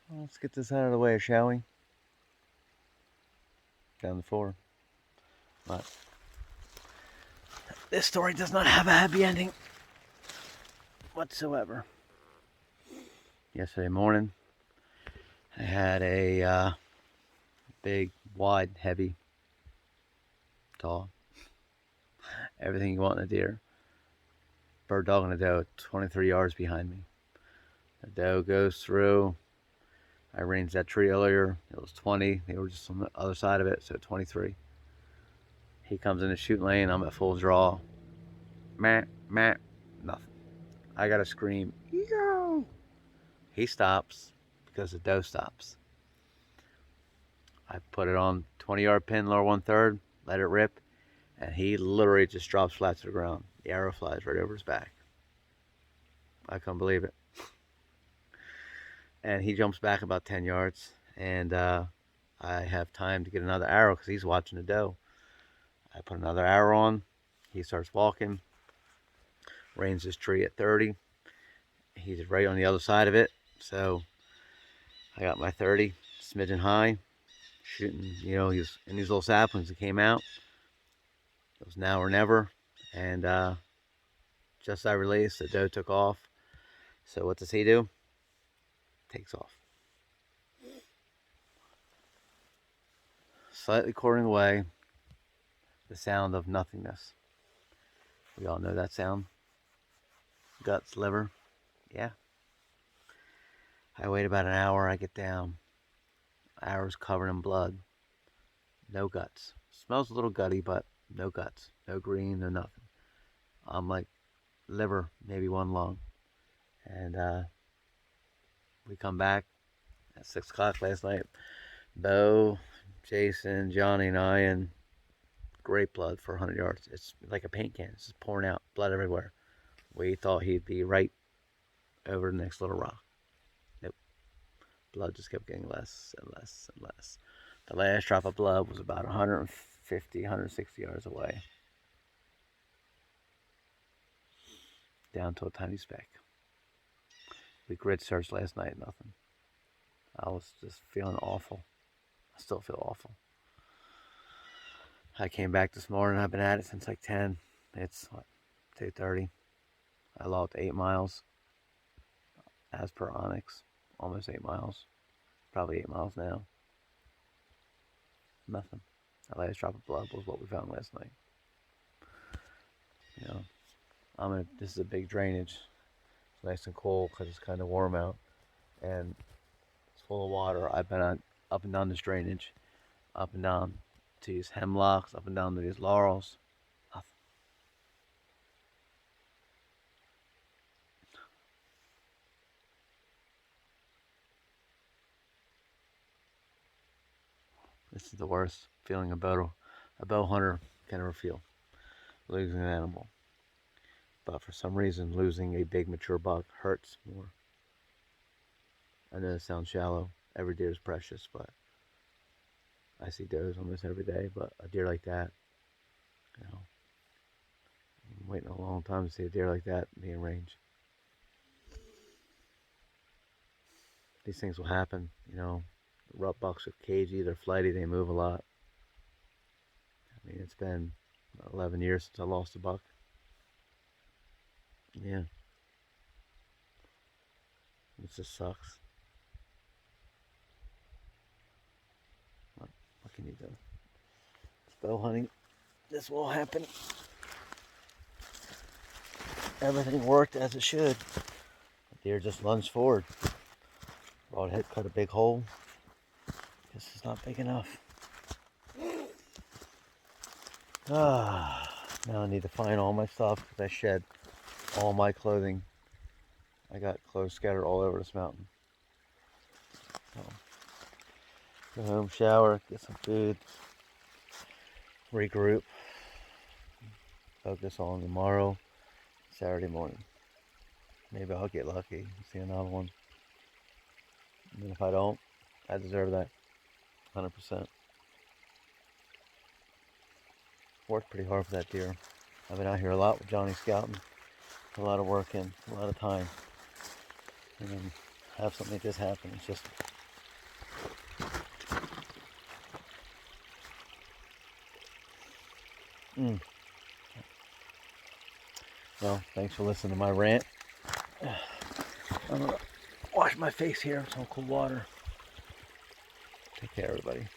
Well, let's get this out of the way, shall we? Down the floor. But this story does not have a happy ending whatsoever. Yesterday morning, I had a big, wide, heavy, tall, everything you want in a deer. Bird dog and a doe 23 yards behind me. The doe goes through. I ranged that tree earlier. It was 20. They were just on the other side of it, so 23. He comes in the shooting lane. I'm at full draw. Meh, meh, nothing. I got to scream, yo! He stops because the doe stops. I put it on 20-yard pin, lower 1/3, let it rip, and he literally just drops flat to the ground. The arrow flies right over his back. I couldn't believe it. And he jumps back about 10 yards, and I have time to get another arrow because he's watching the doe. I put another arrow on. He starts walking, ranges this tree at 30. He's right on the other side of it, so I got my 30, smidgen high, shooting. He was in these little saplings that came out. It was now or never, and just as I released, the doe took off. So what does he do? Takes off. Slightly quartering away, the sound of nothingness. We all know that sound. Guts, liver. Yeah. I wait about an hour, I get down. Arrow's covered in blood. No guts. Smells a little gutty, but no guts. No green, no nothing. I'm like, liver, maybe one lung. And we come back at 6 o'clock last night. Bo, Jason, Johnny, and I, and great blood for 100 yards. It's like a paint can. It's just pouring out, blood everywhere. We thought he'd be right over the next little rock. Nope. Blood just kept getting less and less and less. The last drop of blood was about 150, 160 yards away. Down to a tiny speck. We grid searched last night, nothing. I was just feeling awful. I still feel awful. I came back this morning. I've been at it since like 10. It's what, 2:30. I logged 8 miles as per Onyx. Almost 8 miles. Probably 8 miles now. Nothing. That last drop of blood was what we found last night. You know, this is a big drainage. It's nice and cool because it's kind of warm out. And it's full of water. I've been up and down this drainage. Up and down to these hemlocks. Up and down to these laurels. Nothing. This is the worst feeling a bow hunter can ever feel. Losing an animal. But for some reason, losing a big mature buck hurts more. I know it sounds shallow. Every deer is precious, but I see does almost every day. But a deer like that, I'm waiting a long time to see a deer like that be in range. These things will happen, Rut bucks are cagey, they're flighty, they move a lot. I mean, it's been 11 years since I lost a buck. Yeah. It just sucks. What can you do? It's bow hunting. This will happen. Everything worked as it should. The deer just lunged forward. Broadhead cut a big hole. This is not big enough. Now I need to find all my stuff because I shed all my clothing. I got clothes scattered all over this mountain. So, go home, shower, get some food, regroup, focus on tomorrow, Saturday morning. Maybe I'll get lucky and see another one. And then if I don't, I deserve that 100%. Worked pretty hard for that deer. I've been out here a lot with Johnny scouting. Put a lot of work in, a lot of time. And then have something like this happen. It's just Mm. Well, thanks for listening to my rant. I'm gonna wash my face here with some cool water. Take care, everybody.